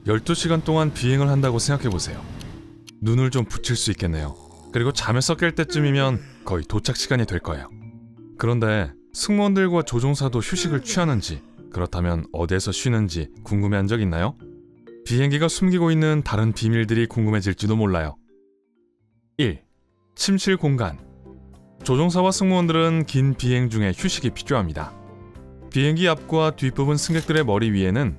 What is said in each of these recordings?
12시간 동안 비행을 한다고 생각해보세요. 눈을 좀 붙일 수 있겠네요. 그리고 잠에서 깰 때쯤이면 거의 도착 시간이 될 거예요. 그런데 승무원들과 조종사도 휴식을 취하는지, 그렇다면 어디에서 쉬는지 궁금해한 적 있나요? 비행기가 숨기고 있는 다른 비밀들이 궁금해질지도 몰라요. 1. 침실 공간. 조종사와 승무원들은 긴 비행 중에 휴식이 필요합니다. 비행기 앞과 뒷부분 승객들의 머리 위에는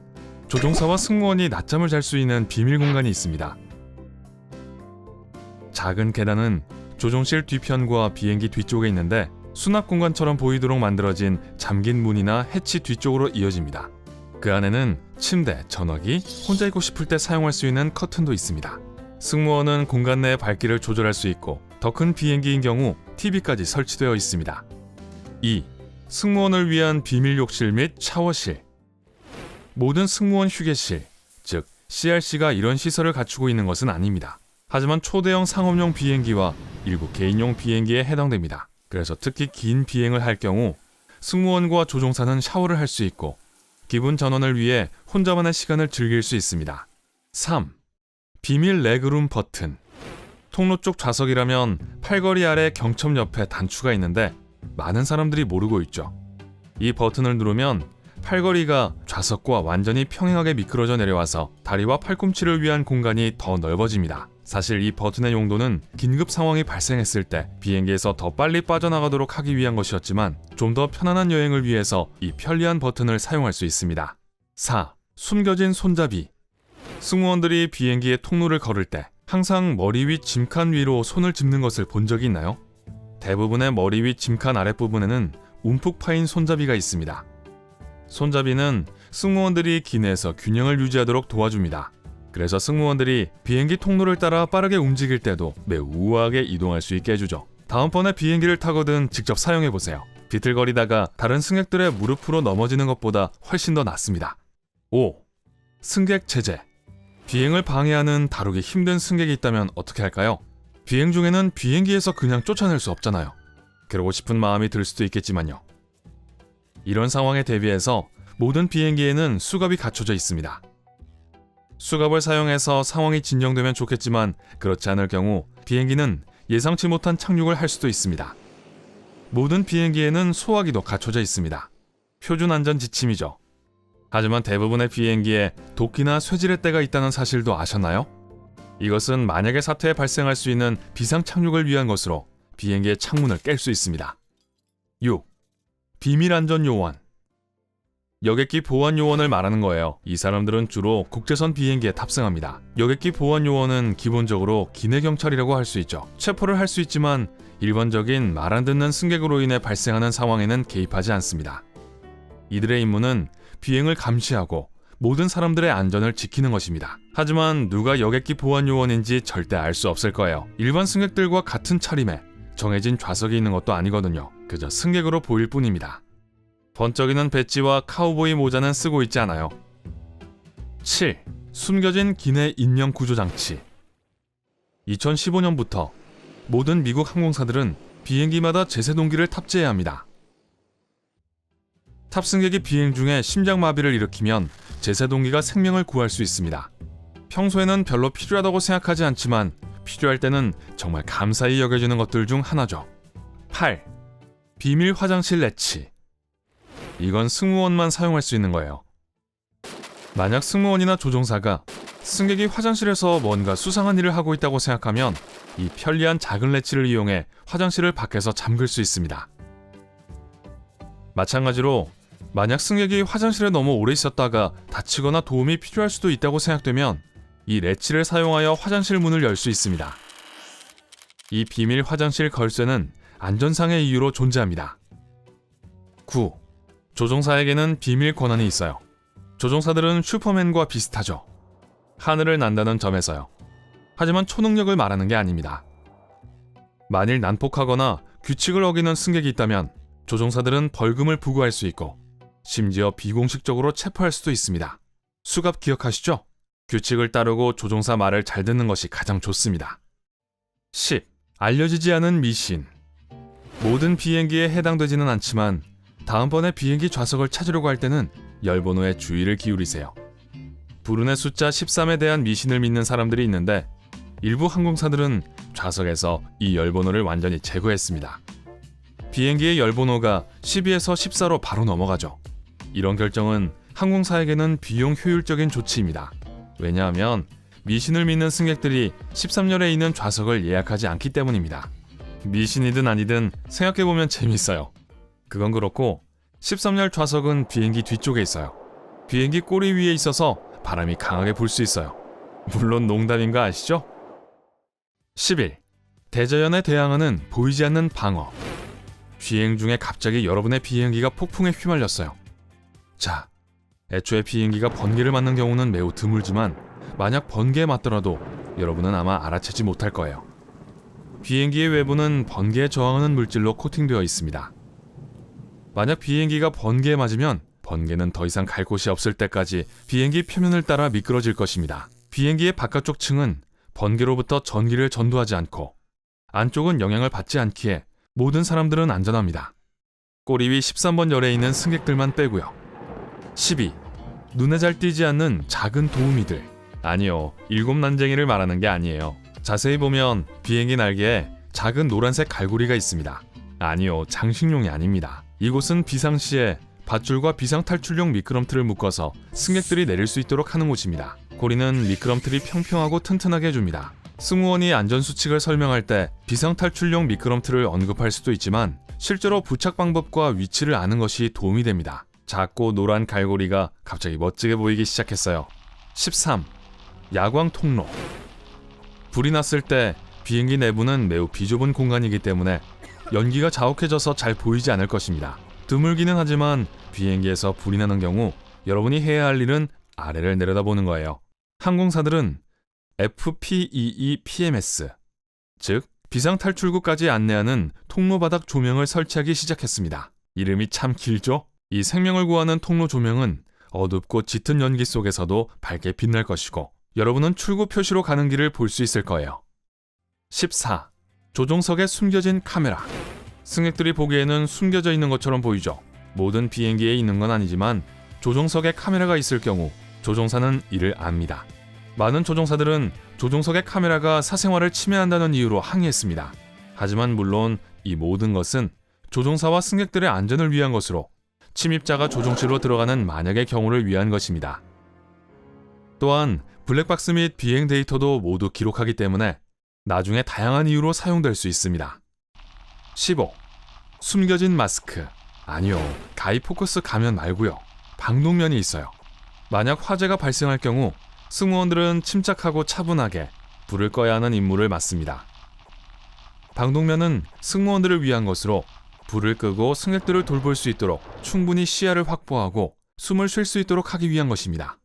조종사와 승무원이 낮잠을 잘 수 있는 비밀 공간이 있습니다. 작은 계단은 조종실 뒤편과 비행기 뒤쪽에 있는데 수납 공간처럼 보이도록 만들어진 잠긴 문이나 해치 뒤쪽으로 이어집니다. 그 안에는 침대, 전화기, 혼자 있고 싶을 때 사용할 수 있는 커튼도 있습니다. 승무원은 공간 내의 밝기를 조절할 수 있고 더 큰 비행기인 경우 TV까지 설치되어 있습니다. 2. 승무원을 위한 비밀 욕실 및 샤워실. 모든 승무원 휴게실, 즉 CRC가 이런 시설을 갖추고 있는 것은 아닙니다. 하지만 초대형 상업용 비행기와 일부 개인용 비행기에 해당됩니다. 그래서 특히 긴 비행을 할 경우 승무원과 조종사는 샤워를 할 수 있고 기분 전환을 위해 혼자만의 시간을 즐길 수 있습니다. 3. 비밀 레그룸 버튼. 통로 쪽 좌석이라면 팔걸이 아래 경첩 옆에 단추가 있는데 많은 사람들이 모르고 있죠. 이 버튼을 누르면 팔걸이가 좌석과 완전히 평행하게 미끄러져 내려와서 다리와 팔꿈치를 위한 공간이 더 넓어집니다. 사실 이 버튼의 용도는 긴급 상황이 발생했을 때 비행기에서 더 빨리 빠져나가도록 하기 위한 것이었지만 좀 더 편안한 여행을 위해서 이 편리한 버튼을 사용할 수 있습니다. 4. 숨겨진 손잡이. 승무원들이 비행기의 통로를 걸을 때 항상 머리 위 짐칸 위로 손을 짚는 것을 본 적이 있나요? 대부분의 머리 위 짐칸 아랫부분에는 움푹 파인 손잡이가 있습니다. 손잡이는 승무원들이 기내에서 균형을 유지하도록 도와줍니다. 그래서 승무원들이 비행기 통로를 따라 빠르게 움직일 때도 매우 우아하게 이동할 수 있게 해주죠. 다음번에 비행기를 타거든 직접 사용해보세요. 비틀거리다가 다른 승객들의 무릎으로 넘어지는 것보다 훨씬 더 낫습니다. 5. 승객 제재. 비행을 방해하는 다루기 힘든 승객이 있다면 어떻게 할까요? 비행 중에는 비행기에서 그냥 쫓아낼 수 없잖아요. 그러고 싶은 마음이 들 수도 있겠지만요. 이런 상황에 대비해서 모든 비행기에는 수갑이 갖춰져 있습니다. 수갑을 사용해서 상황이 진정되면 좋겠지만 그렇지 않을 경우 비행기는 예상치 못한 착륙을 할 수도 있습니다. 모든 비행기에는 소화기도 갖춰져 있습니다. 표준 안전 지침이죠. 하지만 대부분의 비행기에 도끼나 쇠질의 때가 있다는 사실도 아셨나요? 이것은 만약에 사태에 발생할 수 있는 비상 착륙을 위한 것으로 비행기의 창문을 깰 수 있습니다. 6. 비밀 안전 요원. 여객기 보안 요원을 말하는 거예요. 이 사람들은 주로 국제선 비행기에 탑승합니다. 여객기 보안 요원은 기본적으로 기내 경찰이라고 할 수 있죠. 체포를 할 수 있지만 일반적인 말 안 듣는 승객으로 인해 발생하는 상황에는 개입하지 않습니다. 이들의 임무는 비행을 감시하고 모든 사람들의 안전을 지키는 것입니다. 하지만 누가 여객기 보안 요원인지 절대 알 수 없을 거예요. 일반 승객들과 같은 차림에 정해진 좌석이 있는 것도 아니거든요. 그저 승객으로 보일 뿐입니다. 번쩍이는 배지와 카우보이 모자는 쓰고 있지 않아요. 7. 숨겨진 기내 인명 구조 장치. 2015년부터 모든 미국 항공사들은 비행기마다 제세동기를 탑재해야 합니다. 탑승객이 비행 중에 심장마비를 일으키면 제세동기가 생명을 구할 수 있습니다. 평소에는 별로 필요하다고 생각하지 않지만 필요할 때는 정말 감사히 여겨지는 것들 중 하나죠. 8. 비밀 화장실 내치. 이건 승무원만 사용할 수 있는 거예요. 만약 승무원이나 조종사가 승객이 화장실에서 뭔가 수상한 일을 하고 있다고 생각하면 이 편리한 작은 레치를 이용해 화장실을 밖에서 잠글 수 있습니다. 마찬가지로 만약 승객이 화장실에 너무 오래 있었다가 다치거나 도움이 필요할 수도 있다고 생각되면 이 레치를 사용하여 화장실 문을 열 수 있습니다. 이 비밀 화장실 걸쇠는 안전상의 이유로 존재합니다. 9. 조종사에게는 비밀 권한이 있어요. 조종사들은 슈퍼맨과 비슷하죠. 하늘을 난다는 점에서요. 하지만 초능력을 말하는 게 아닙니다. 만일 난폭하거나 규칙을 어기는 승객이 있다면 조종사들은 벌금을 부과할 수 있고 심지어 비공식적으로 체포할 수도 있습니다. 수갑 기억하시죠? 규칙을 따르고 조종사 말을 잘 듣는 것이 가장 좋습니다. 10. 알려지지 않은 미신. 모든 비행기에 해당되지는 않지만 다음번에 비행기 좌석을 찾으려고 할 때는 열번호에 주의를 기울이세요. 불운의 숫자 13에 대한 미신을 믿는 사람들이 있는데 일부 항공사들은 좌석에서 이 열번호를 완전히 제거했습니다. 비행기의 열번호가 12에서 14로 바로 넘어가죠. 이런 결정은 항공사에게는 비용 효율적인 조치입니다. 왜냐하면 미신을 믿는 승객들이 13열에 있는 좌석을 예약하지 않기 때문입니다. 미신이든 아니든 생각해보면 재밌어요. 그건 그렇고 13열 좌석은 비행기 뒤쪽에 있어요. 비행기 꼬리 위에 있어서 바람이 강하게 불 수 있어요. 물론 농담인 거 아시죠? 11. 대자연에 대항하는 보이지 않는 방어. 비행 중에 갑자기 여러분의 비행기가 폭풍에 휘말렸어요. 자, 애초에 비행기가 번개를 맞는 경우는 매우 드물지만 만약 번개에 맞더라도 여러분은 아마 알아채지 못할 거예요. 비행기의 외부는 번개에 저항하는 물질로 코팅되어 있습니다. 만약 비행기가 번개에 맞으면 번개는 더 이상 갈 곳이 없을 때까지 비행기 표면을 따라 미끄러질 것입니다. 비행기의 바깥쪽 층은 번개로부터 전기를 전도하지 않고 안쪽은 영향을 받지 않기에 모든 사람들은 안전합니다. 꼬리 위 13번 열에 있는 승객들만 빼고요. 12. 눈에 잘 띄지 않는 작은 도우미들. 아니요, 일곱 난쟁이를 말하는 게 아니에요. 자세히 보면 비행기 날개에 작은 노란색 갈고리가 있습니다. 아니요, 장식용이 아닙니다. 이곳은 비상시에 밧줄과 비상탈출용 미끄럼틀을 묶어서 승객들이 내릴 수 있도록 하는 곳입니다. 고리는 미끄럼틀이 평평하고 튼튼하게 해줍니다. 승무원이 안전수칙을 설명할 때 비상탈출용 미끄럼틀을 언급할 수도 있지만 실제로 부착 방법과 위치를 아는 것이 도움이 됩니다. 작고 노란 갈고리가 갑자기 멋지게 보이기 시작했어요. 13. 야광 통로. 불이 났을 때 비행기 내부는 매우 비좁은 공간이기 때문에 연기가 자욱해져서 잘 보이지 않을 것입니다. 드물기는 하지만 비행기에서 불이 나는 경우 여러분이 해야 할 일은 아래를 내려다보는 거예요. 항공사들은 FPEE-PMS, 즉 비상탈출구까지 안내하는 통로 바닥 조명을 설치하기 시작했습니다. 이름이 참 길죠? 이 생명을 구하는 통로 조명은 어둡고 짙은 연기 속에서도 밝게 빛날 것이고 여러분은 출구 표시로 가는 길을 볼 수 있을 거예요. 14. 조종석에 숨겨진 카메라. 승객들이 보기에는 숨겨져 있는 것처럼 보이죠. 모든 비행기에 있는 건 아니지만 조종석에 카메라가 있을 경우 조종사는 이를 압니다. 많은 조종사들은 조종석의 카메라가 사생활을 침해한다는 이유로 항의했습니다. 하지만 물론 이 모든 것은 조종사와 승객들의 안전을 위한 것으로 침입자가 조종실로 들어가는 만약의 경우를 위한 것입니다. 또한 블랙박스 및 비행 데이터도 모두 기록하기 때문에 나중에 다양한 이유로 사용될 수 있습니다. 15. 숨겨진 마스크. 아니요, 가이포커스 가면 말고요. 방독면이 있어요. 만약 화재가 발생할 경우 승무원들은 침착하고 차분하게 불을 꺼야 하는 임무를 맡습니다. 방독면은 승무원들을 위한 것으로 불을 끄고 승객들을 돌볼 수 있도록 충분히 시야를 확보하고 숨을 쉴 수 있도록 하기 위한 것입니다.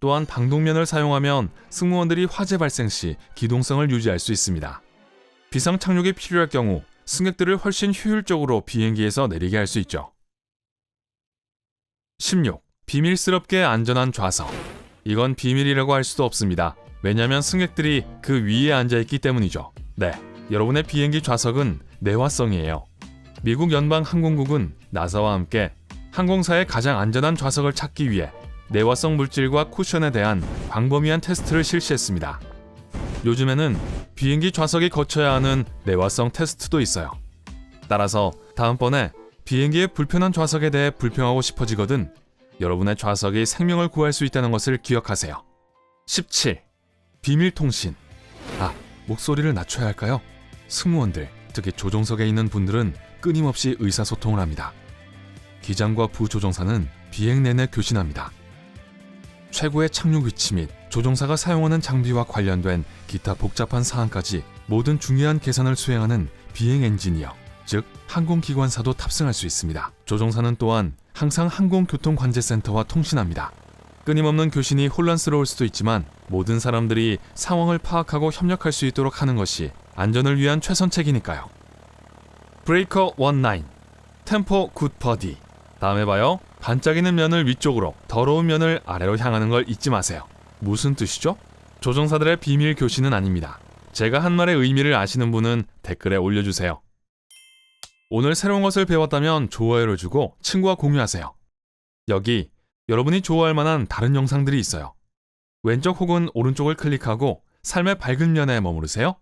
또한 방독면을 사용하면 승무원들이 화재 발생 시 기동성을 유지할 수 있습니다. 비상 착륙이 필요할 경우 승객들을 훨씬 효율적으로 비행기에서 내리게 할 수 있죠. 16. 비밀스럽게 안전한 좌석. 이건 비밀이라고 할 수도 없습니다. 왜냐하면 승객들이 그 위에 앉아있기 때문이죠. 네, 여러분의 비행기 좌석은 내화성이에요. 미국 연방항공국은 나사와 함께 항공사의 가장 안전한 좌석을 찾기 위해 내화성 물질과 쿠션에 대한 광범위한 테스트를 실시했습니다. 요즘에는 비행기 좌석이 거쳐야 하는 내화성 테스트도 있어요. 따라서 다음번에 비행기의 불편한 좌석에 대해 불평하고 싶어지거든 여러분의 좌석이 생명을 구할 수 있다는 것을 기억하세요. 17. 비밀통신. 목소리를 낮춰야 할까요? 승무원들, 특히 조종석에 있는 분들은 끊임없이 의사소통을 합니다. 기장과 부조종사는 비행 내내 교신합니다. 최고의 착륙 위치 및 조종사가 사용하는 장비와 관련된 기타 복잡한 사항까지 모든 중요한 계산을 수행하는 비행 엔지니어, 즉 항공기관사도 탑승할 수 있습니다. 조종사는 또한 항상 항공교통관제센터와 통신합니다. 끊임없는 교신이 혼란스러울 수도 있지만 모든 사람들이 상황을 파악하고 협력할 수 있도록 하는 것이 안전을 위한 최선책이니까요. 브레이커 19 템포 굿 버디. 다음에 봐요. 반짝이는 면을 위쪽으로, 더러운 면을 아래로 향하는 걸 잊지 마세요. 무슨 뜻이죠? 조종사들의 비밀 교신은 아닙니다. 제가 한 말의 의미를 아시는 분은 댓글에 올려주세요. 오늘 새로운 것을 배웠다면 좋아요를 주고 친구와 공유하세요. 여기 여러분이 좋아할 만한 다른 영상들이 있어요. 왼쪽 혹은 오른쪽을 클릭하고 삶의 밝은 면에 머무르세요.